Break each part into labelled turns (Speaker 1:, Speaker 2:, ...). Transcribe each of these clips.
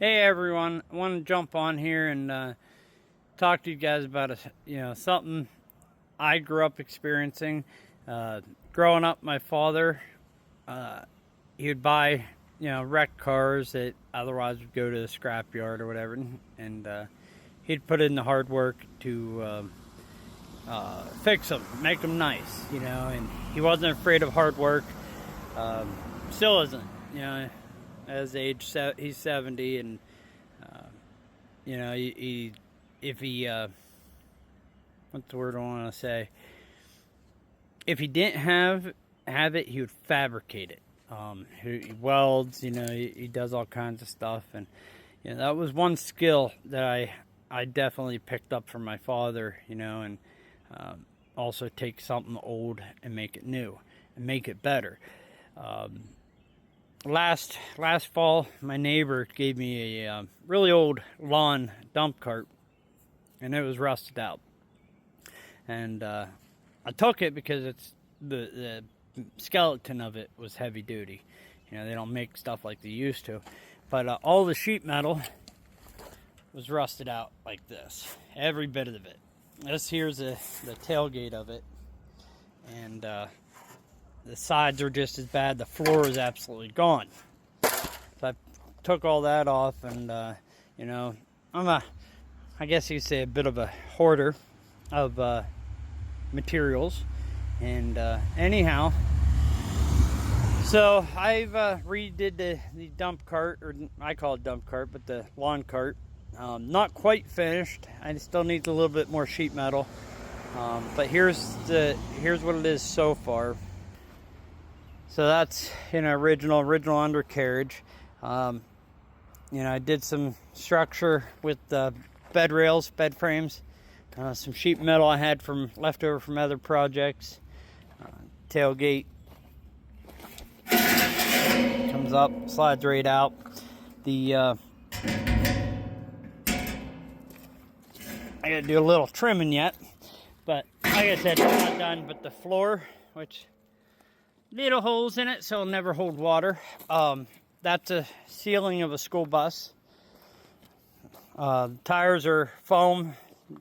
Speaker 1: Hey everyone, I want to jump on here and talk to you guys about something I grew up experiencing. Growing up, my father he would buy wrecked cars that otherwise would go to the scrapyard or whatever, and he'd put in the hard work to fix them, make them nice, and he wasn't afraid of hard work. Still isn't, as age he's 70, and if he what's the word I want to say, if he didn't have it, he would fabricate it. He welds, he does all kinds of stuff, and that was one skill that I definitely picked up from my father, and also take something old and make it new and make it better. Last fall, my neighbor gave me a really old lawn dump cart, and it was rusted out. And I took it because it's the skeleton of it was heavy duty. They don't make stuff like they used to, but all the sheet metal was rusted out like this, every bit of it. This here's the tailgate of it, and the sides are just as bad. The floor is absolutely gone. So I took all that off, and I'm I guess you could say a bit of a hoarder of materials. And anyhow, so I've redid the dump cart, or I call it dump cart, but the lawn cart. Not quite finished. I still need a little bit more sheet metal. But here's what it is so far. So that's original undercarriage. I did some structure with bed rails, bed frames, some sheet metal I had leftover from other projects. Tailgate comes up, slides right out. The I gotta do a little trimming yet, but like I said, it's not done. But the floor, which little holes in it, so it'll never hold water. That's a ceiling of a school bus. Tires are foam;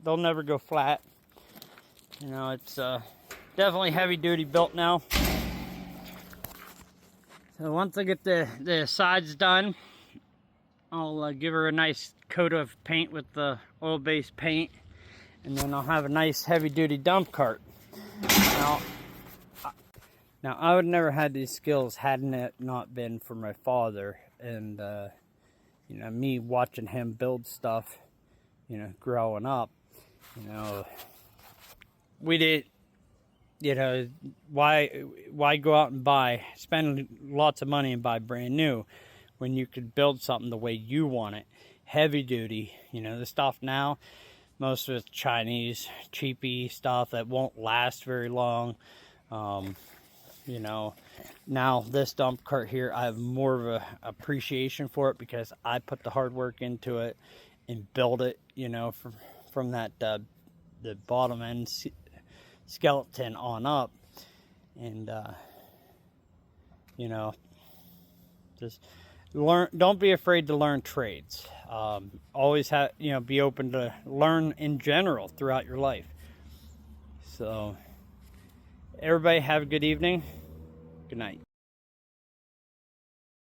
Speaker 1: they'll never go flat. It's definitely heavy duty built now. So once I get the sides done, I'll give her a nice coat of paint with the oil-based paint, and then I'll have a nice heavy-duty dump cart. Now, I would never had these skills hadn't it not been for my father, and me watching him build stuff, growing up. We did. Why go out and spend lots of money and buy brand new when you could build something the way you want it, heavy duty. The stuff now, most of it's Chinese, cheapy stuff that won't last very long. Now this dump cart here, I have more of a appreciation for it because I put the hard work into it and build it, from that the bottom end skeleton on up. And just don't be afraid to learn trades. Always be open to learn in general throughout your life. So everybody have a good evening. Good night.